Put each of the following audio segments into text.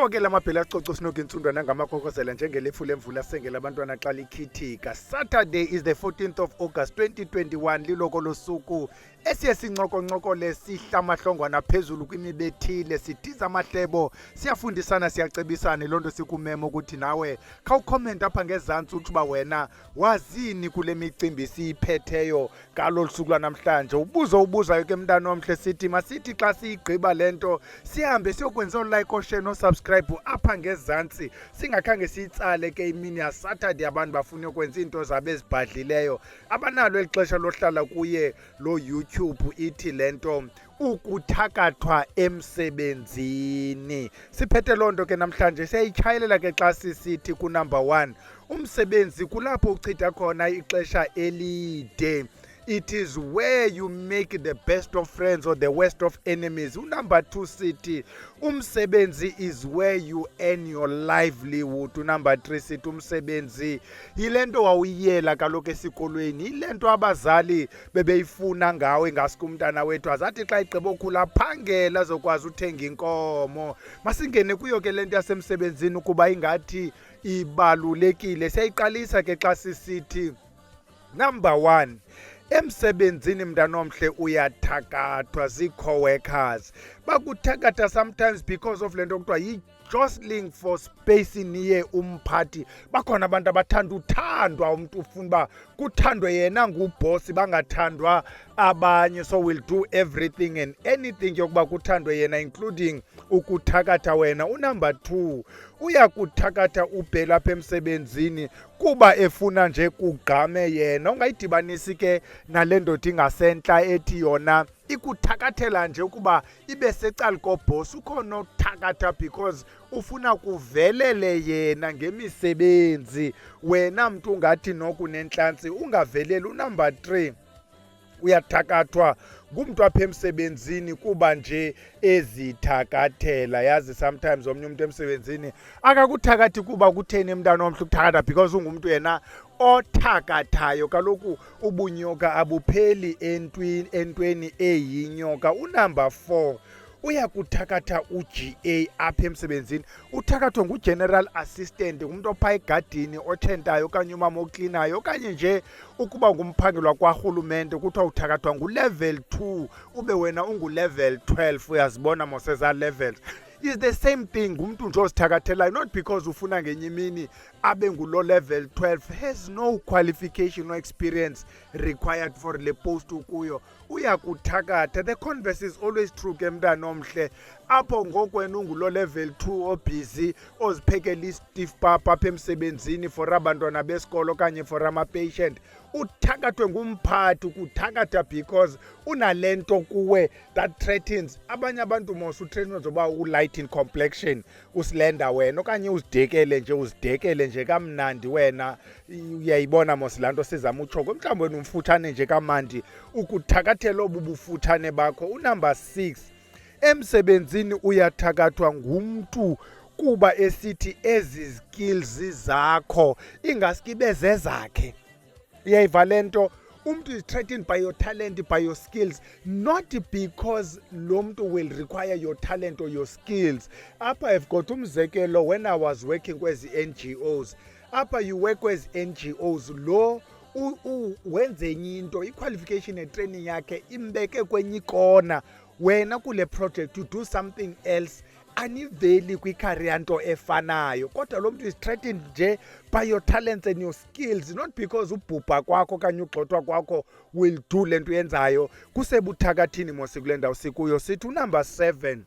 Onke lamabhela acoco sinoke intsundo nangamakhokozela njengelefu lemvula sengela abantwana xa likhithika. Saturday is the 14th of August 2021 liloko losuku esiye sincokoncokole sihlamahlongwana phezulu kwimibethile sithiza amahlebo siyafundisana siyacebisana lonto sikumemo ukuthi nawe khawucomment apha ngezantsi uthi uba wena wazini kule micimbi siyiphetheyo kalolu suku lanamhlanje. Ubuzayo ke mntana omhle sithi masithi xa siyigqiba lento sihambe siyokwenza ulike share no subscribe apha ngezantsi singakhange siyitsale ke imini ya Saturday abantu bafuna ukwenza into zabo ezibhadlileyo abanalo elixesha lohlala kuye lo YouTube ithi lento ukuthakathwa emsebenzini. Siphethe lonto ke namhlanje siyayichayelela ke xa sisithi ku number 1 umsebenzi kulapho uchitha khona ixesha elide. It is where you make the best of friends or the worst of enemies. Number 2 sithi umsebenzi is where you earn your livelihood. Number 3 sithi umsebenzi yilento wawuyela kaloku esikolweni, yilento abazali bebeyifuna ngawe ngasuku umntana wethu azathi xa igqiba okhula phangela azokwazi uthenga inkomo. Masingene kuyo ke lento yasemsebenzini ukuba ingathi ibalulekile. Siyayiqalisa ke xa sisithi number 1 emsebenzini mntana omhle uyathakathwa zii-co-workers. Bakuthakatha sometimes because of lento kuthiwa yi-jostling for space niye umphathi. Bakhona abantu abathanda uthandwa, umntu ufuna uba kuthandwe yena ngubhosi bangathandwa abanye, so will do everything and anything yokuba kuthandwe yena including ukuthakatha wena. Unumber 2 uyakuthakatha ubhela apha emsebenzini kuba efuna nje kugqame yena. Ungayidibanisi ke nale ndoda ingasentla ethi yona ikuthakathela nje ukuba ibe secala kobhosi. Ukhona ukuthakatha because ufuna kuvelele yena ngemisebenzi, wena mntu ungathi noku nenhlansi ungaveleli. Unumber 3 uyathakathwa ngumntu apha emsebenzini kuba nje ezithakathela. Yazi sometimes omnye umuntu emsebenzini akakuthakathi kuba kutheni mntana omhle ukuthakatha because ungumntu yena othakathayo. Kaloku ubunyoka abupheli entweni eyinyoka. Unumber 4 uyakuthakatha uGA apha emsebenzini. Uthakathwa ngugeneral assistant, ngumuntu opha egadini otshentayo okanye umama oklinayo okanye nje ukuba ngumphangelwa kwarhulumente kuthiwa uthakathwa ngulevel 2 ube wena ungulevel 12. Uyazibona moseza levels is the same thing. Ngumuntu nje ozithakathelayo, not because ufuna ngenye imini abe ngulo level 12. Has no qualification no experience required for le post ukuyo. Uyakuthakatha. The converse is always true ke mntana omhle. Apho ngokwena ungulo level 2 obusy oziphekela i-stiff papa apha emsebenzini for abantwana besikolo okanye for ama-patient, uthakathwe ngumphathi. Ukuthakatha because unalento kuwe that threatens abanye abantu. Mos uthreatens zoba u-light in complexion, usilenda wena okanye uzidekele nje kamnandi wena. Uyayibona mos laa nto sizama utshoko mhlawumbi wena umfuthane nje kamandi, ukuthakathela obu bufuthane bakho. Unumber 6 emsebenzini uyathakathwa ngumntu kuba esithi ezi skills zakho ingaskibe zezakhe. Uyayiva lento, umntu is threatened by your talent, by your skills, not because lo mntu will require your talent or your skills. Apha I've got umzekelo when I was working kwezi NGOs. Apha you work kwezi NGOs, lo wenze enye into, i-qualification ne-training yakhe imbeke kwenye ikona. Wena kule project to do something else aniveli kwicareer nto efanayo, kodwa lo mntu is threatened nje by your talents and your skills, not because ubhubha kwakho okanye ugxothwa kwakho will do le nto yenzayo. Kusebuthakathini mosi kule ndawo sikuyo. Sithi unumber 7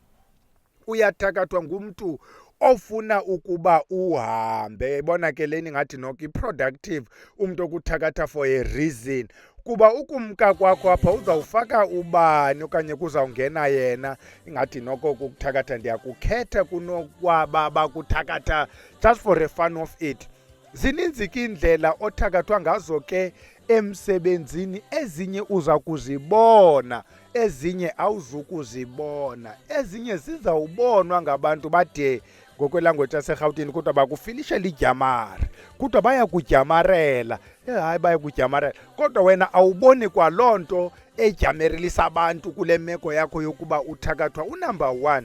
uyathakathwa ngumntu ofuna ukuba uhambe. Bona ke leni ngathi noko i-productive, umntu okuthakatha for a reason, kuba ukumka kwakho apha uzawufaka ubani okanye kuzawungena yena. Ingathi noko ukuthakatha ndiyakukhetha kunokwaba bakuthakatha just for a fun of it. Zininzi ke indlela othakathwa ngazo ke emsebenzini. Ezinye uza kuzibona, ezinye awuzukuzibona, ezinye zizawubonwa ngabantu bade ngokwelanguage yaseRhawutini kodwa bakufilishela idyamari, kodwa bayakudyamarela. Hayi bayakudyamarela kodwa wena awuboni kwaloo nto edyamerelisa abantu kule meko yakho yokuba uthakathwa. Unumber 1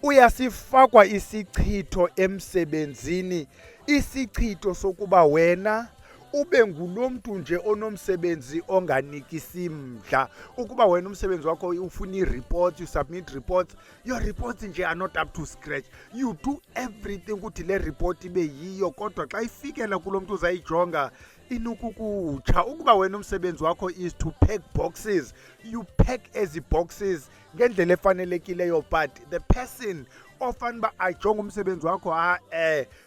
uyasifakwa isichitho emsebenzini, isichitho sokuba wena ube ngulo mntu nje onomsebenzi onganikisi mdla. Ukuba wena umsebenzi wakho ufuna i-reports, you submit reports, your reports nje are not up to scratch. You do everything ukuthi le report ibe yiyo, kodwa xa ifikela kulo mntu uzayijonga inukukutsha. Ukuba wena umsebenzi wakho is to pack boxes, you pack ezi boxes ngendlela efanelekileyo, but the person ofanuba ajonge umsebenzi wakho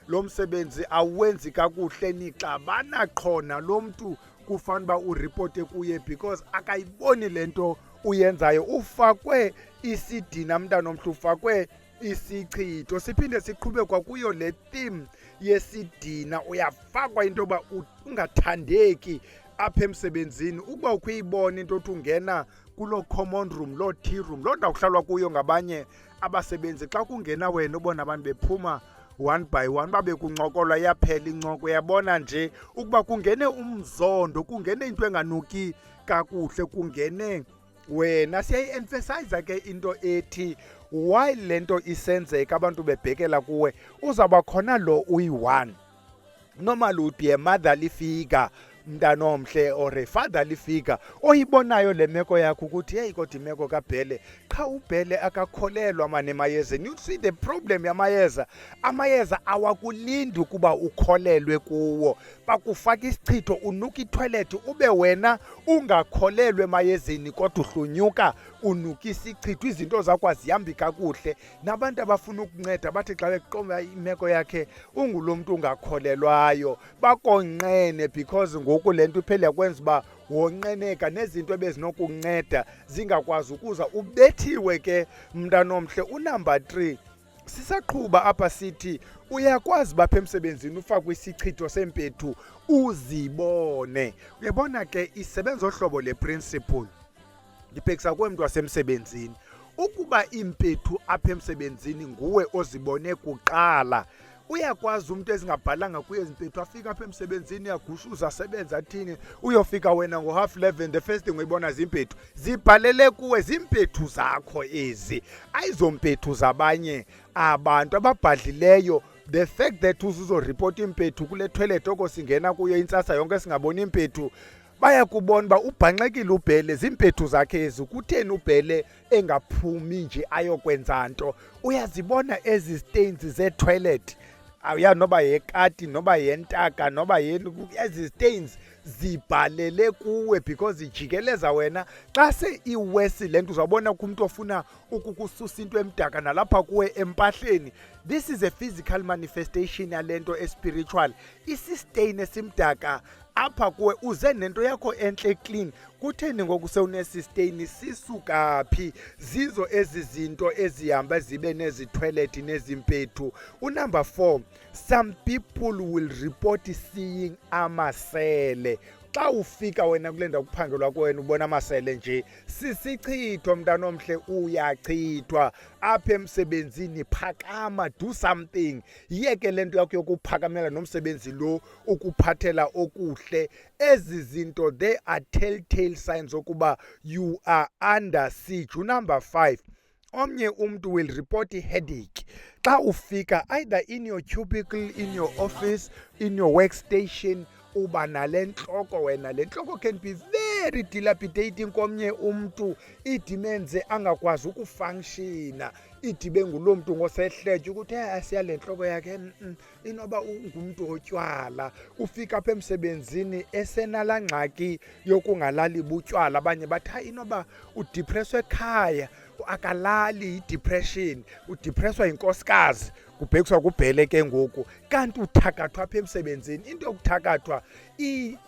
lo msebenzi awenzi kakuhle, nixabana khona lo mntu kufanuba uripote kuye because akayiboni lento uyenzayo. Ufakwe isidina mntana omhle, ufakwe isichitho. Siphinde siqhube kwakuyo le theme yesidina. Uyafakwa into yoba ungathandeki apha emsebenzini. Ukuba ukuyibona into othi ungena kulo common room, lo tea room, lo ndawo kuhlalwa kuyo ngabanye abasebenzi, xa kungena wena ubona abantu bephuma one by one babe kuncokolwa, yaphela incoko. Uyabona nje ukuba kungene umzondo, kungene into enganuki kakuhle, kungene wena. Siyayi-emphasize ke into ethi why lento isenzeka abantu bebhekela kuwe, uzawuba khona lo uyi-one. Normally would be a motherly figure, mntana omhle, or a fatherly figure oyibonayo le meko yakho ukuthi hey kodwa imeko kaBhele, qha uBhele akakholelwa mane emayezeni. You see the problem yamayeza, amayeza awakulindi ukuba ukholelwe kuwo, bakufaka isichitho, unuka itoilet, ube wena ungakholelwe emayezeni kodwa uhlunyuka unuka isichitho, izinto zakho azihambi kakuhle. Nabantu abafuna ukunceda bathi xa beqomba imeko yakhe ungulo mntu ungakholelwayo, bakonqene because ngoku lento iphele yakwenza uba wonqeneka nezinto ebezinokunceda zingakwazi ukuza. Ubethiwe ke mntana omhle. Unumber 3, sisaqhuba apha sithi uyakwazi bapha emsebenzini ufakwe isichitho sempethu uzibone. Uyabona ke isebenza ohlobo le principle. Ndibhekisa kuwe mntu wasemsebenzini. Ukuba impethu apha emsebenzini nguwe ozibone kuqala, uyakwazi umuntu ezingabhalanga kuye izimpethu afika apha emsebenzini yagushuza asebenza athini, uyofika wena ngo-11:30, the first thing uyibona zimpethu zibhalele kuwe. Zimpethu zakho ezi, ayizompethu zabanye abantu ababhadlileyo. The fact that uzoripota impethu kule toilet oko singena kuyo intsasa yonke singaboni impethu, baya kubona uba ubhanxekile uBhele, zimpethu zakhe ezi. Kutheni uBhele engaphumi nje ayokwenza nto? Uyazibona ezi stains ze-toilet, awuya noba yekati noba yentaka noba ezi stains zibhalele kuwe because ijikeleza wena. Xa se iwesi le nto uzawubona kumntu ofuna ukukususa into emdaka nalapha kuwe empahleni. This is a physical manifestation yale nto espiritual. Isistain esimdaka apha kuwe uze nento yakho entle clean. Kutheni ngoku sewunesistain? Sisuka phi? Zizo ezi zinto ezihamba zibe nezi toilet nezimpethu. Unumber 4, some people will report seeing amasele. Xa ufika wena kule ndawo kuphangelwa kuwena ubona amasele nje, sisichitho mntana omhle, uyachithwa apha emsebenzini. Phakama, do something. Yiyeke le nto yakho yokuphakamela nomsebenzi lo ukuphathela okuhle. Ezi zinto they are telltale signs ukuba you are under siege. Unumber 5, omnye umntu will report headache. Xa ufika either in your cubicle, in your office, in your workstation, uba nale ntloko wena. Le ntloko can be very dilapidating komnye umntu, idimenze angakwazi ukufunctiona, idibe ngulo mntu ngosehletye ukuthi asiya le ntloko yakhe inoba ungumntu otywala. Ufika apha emsebenzini esenala ngxaki yokungalali butywala. Abanye bathi inoba udipreswe ekhaya, akalali, i-depression, udipreswa yinkosikazi. Kubhekiswa kuBhele ke ngoku, kanti uthakathwa apha emsebenzini. Into yokuthakathwa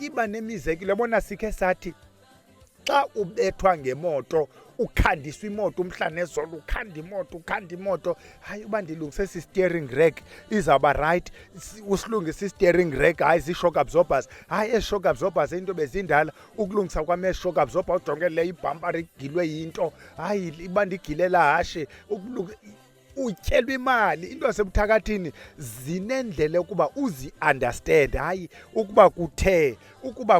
iba nemizekelo. Yabona sikhe sathi xa ubethwa ngemoto, ukhandiswa imoto umhla nezolo, ukhanda imoto, hayi uba ndilungise steering rack izawuba right, usilungise steering rack, hayi zii-shock absorbers, hayi ezi-shock absorbers into bezindala, ukulungisa kwame shock absorber ujonge le ibhampari igilwe yinto, hayi iba ndigilela hashe, utyelwa imali. Into yasebuthakathini zinendlela ukuba uzi-understand, hayi ukuba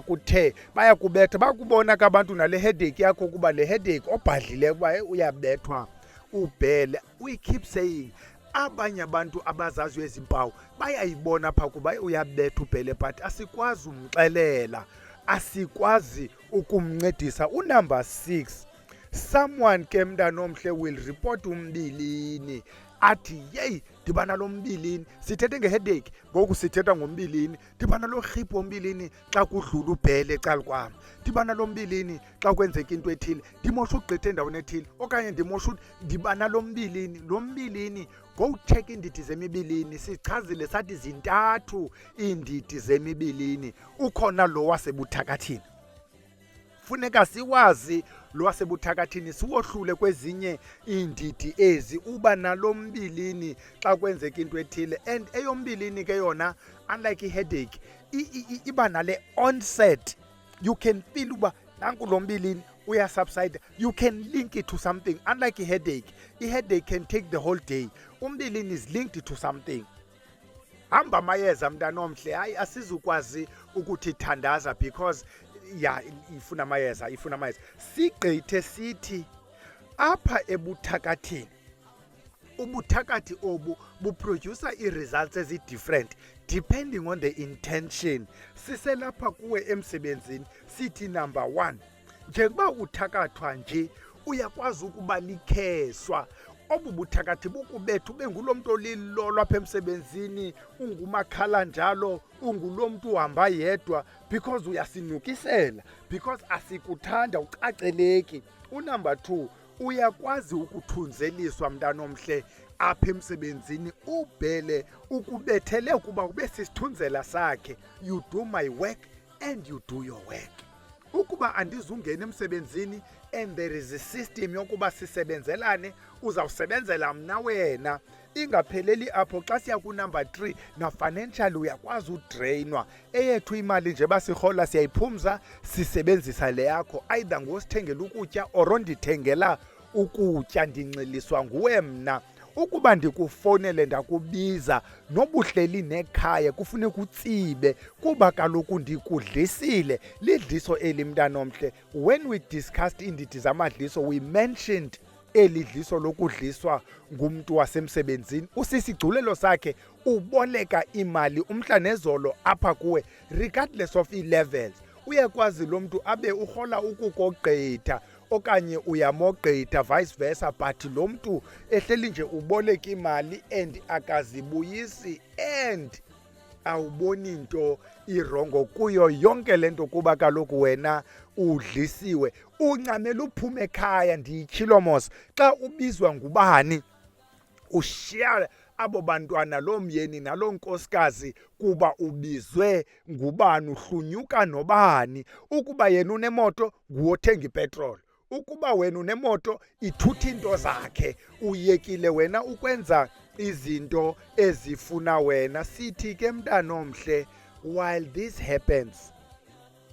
kuthe bayakubetha, bakubona ke abantu nale headache yakho ukuba le headache obhadlileyo ukuba uyabethwa. ubhele. We keep saying abanye abantu abazaziyo ezimpawu bayayibona pha kuba uyabetha ubhele but asikwazi umxelela, asikwazi ukumncedisa. Unumber 6, someone ke mntana omhle will report umbilini athi yeyi ndibana lo mbilini, sithethe ngeheadache ngoku sithetha ngombilini, ndibana lo rhiphu ombilini xa kudlula ubhele ecala kwam, ndibana lo mbilini xa kwenzeka into ethile, ndimosha ugqitha endaweni ethile okanye ndimosha ndibana lo mbilini. Lo mbilini ngowutshekha iindidi zemibilini, sichazile sathi zintathu iindidi zemibilini. Ukhona lo wasebuthakathini, funeka siwazi lo wasebuthakathini siwohlule kwezinye iindidi ezi uba nalo mbilini xa kwenzeka into ethile. And eyombilini ke yona unlike iheadache iba nale onset, you can feel uba nanku lo mbilini uyasubside, you can link it to something. Unlike iheadache can take the whole day, umbilini is linked to something. Hamba amayeza mntana omhle, hayi asizukwazi ukuthi thandaza because ifuna amayeza. Sigqithe sithi apha ebuthakathini, ubuthakathi obu buproducer ii-results ezi-different depending on the intention. Siselapha kuwe emsebenzini sithi number 1, njengoba uthakathwa nje uyakwazi ukuba likheswa. Obu buthakathi bukubetha ube ngulo mntu olilolo apha emsebenzini, ungumakhala njalo, ungulo mntu uhamba yedwa because uyasinukisela, because asikuthanda, ucaceleki. Unumber 2, uyakwazi ukuthunzeliswa mntana omhle apha emsebenzini, ubhele ukubethele ukuba ube sisithunzela sakhe. You do my work and you do your work. Ukuba andizungena emsebenzini and there is a system yokuba sisebenzelane, uzawusebenzela mna wena. Ingapheleli apho, xa siya kunumber 3 na financial uyakwazi udrainwa. Eyethu imali nje basirhola siyayiphumza sisebenzisa le yakho, either ngosithengela ukutya or ndithengela ukutya, ndinxiliswa nguwe mna. Ukuba ndikufonele ndakubiza nobuhleli nekhaya kufuneka utsibe kuba kaloku ndikudlisile. Lidliso eli mntana omhle. When we discussed iindidi zamadliso we mentioned eli dliso lokudliswa ngumntu wasemsebenzini. Usisigculelo sakhe uboleka imali umhla nezolo apha kuwe regardless of ii-levels. Uyakwazi lo mntu abe urhola ukukogqitha okanye uyamogqitha vice versa, but lo mntu ehleli nje uboleka imali and akazibuyisi and awuboni nto irongo kuyo yonke le nto kuba kaloku wena udlisiwe. Uncamela uphume ekhaya, ndiyitshilo mos. Xa ubizwa ngubani ushiya abo bantwana, loo myeni naloo nkosikazi kuba ubizwe ngubani, uhlunyuka nobani. Ukuba yena unemoto nguwothenga ipetroli, ukuba wena unemoto ithutha into zakhe, uyekile wena ukwenza izinto ezifuna wena. Sithi ke mntana omhle, while this happens,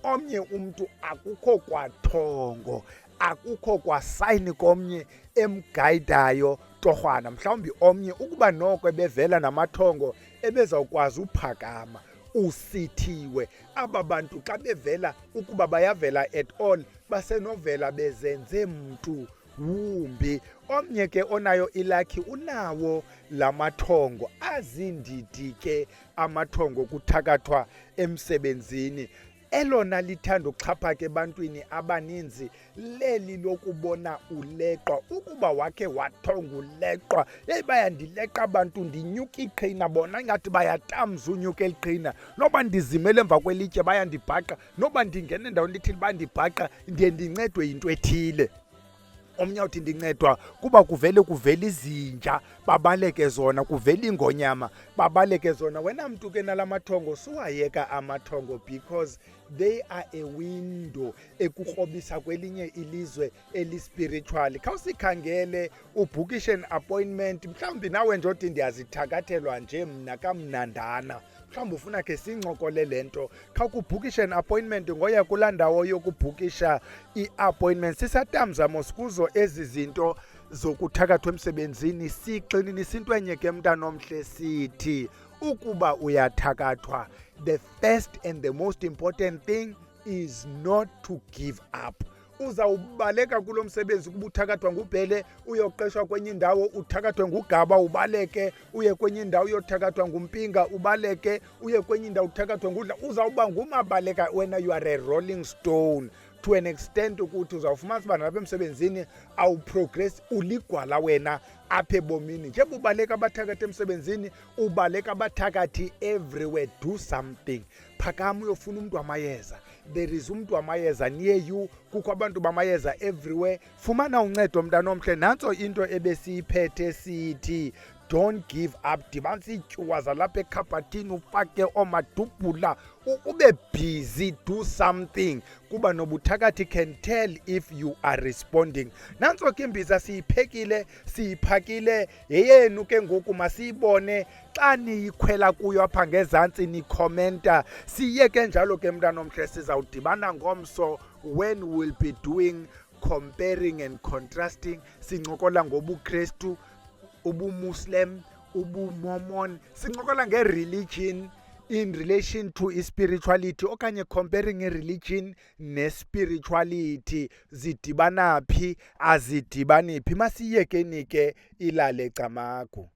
omnye umntu akukho kwathongo, akukho kwasayini komnye emgayidayo torhwana. Mhlawumbi omnye ukuba noko ebevela namathongo ebezawukwazi uphakama. Usithiwe aba bantu xa bevela, ukuba bayavela at all, basenovela bezenze mntu wumbi. Omnye ke onayo ilakhi unawo lamathongo, azindidi ke amathongo kuthakathwa emsebenzini. Elona lithanda uxhaphaka ebantwini abaninzi leli lokubona uleqwa. Ukuba wakhe wathonga uleqwa, yeyi bayandileqa abantu, ndinyuka iqhina, bona ingathi bayatamza unyuka eliqhina. Noba ndizimele emva kwelitye bayandibhaqa, noba ndingena endaweni lithile bayandibhaqa, ndiye ndincedwe yinto ethile. Omnye uthi ndincedwa kuba kuvela izinja babaleke zona, kuvela ingonyama babaleke zona. Wena mntu ke nalamathongo suwayeka amathongo because they are a window ekukrobisa kwelinye ilizwe elispiritual. Khawusikhangele ubhukishe an appointment. Mhlawumbi nawe nje othi ndiyazithakathelwa nje mna kamnandana, mhlawumbi ufuna ke sincokole le nto, khawukubhukishe an appointment ngoya kulaa ndawo yokubhukisha i-appointment. Sisatamza mos kuzo ezi zinto zokuthakathwa emsebenzini. Sixinini sinto enye ke mntana omhle, sithi ukuba uyathakathwa, the first and the most important thing is not to give up. uzawubaleka kulo msebenzi kuba uthakathwa ngubhele, uyoqeshwa kwenye indawo uthakathwe ngugaba ubaleke, uye kwenye indawo uyothakathwa ngumpinga ubaleke, uye kwenye indawo uthakathwe ngudla. Uzawuba ngumabaleka wena, you are a rolling stone to an extent ukuthi uzawufumanisa uba nalapha emsebenzini awuprogress, uligwala wena apha ebomini. Njengoba ubaleka abathakathi emsebenzini, ubaleka abathakathi everywhere. Do something. Phakama uyofuna umntu wamayeza. There is umntu wamayeza near you. Kukho abantu bamayeza everywhere. Fumana uncedo mntana omhle. Nantso into ebesiyiphethe sithi don't give up. Dibanisa iityuwa zalapha ekhabhathini, ufake oomadubhula, ube busy. Do something. Kuba nobuthakathi can tell if you are responding. Nantso ke imbiza siyiphekile, siyiphakile, yeyenu ke ngoku masiyibone. Xa niyikhwela kuyo apha ngezantsi nikhomenta. Siyeke njalo ke mntana omhle, sizawudibana ngomso when we'll be doing comparing and contrasting. Sincokola ngobuKrestu, ubuMuslim, ubuMormon. Sincokola nge-religion in relation to spirituality, okanye comparing a-religion ne-spirituality. Zidibana phi, azidibani phi? Masiyekeni ke ilale camagu.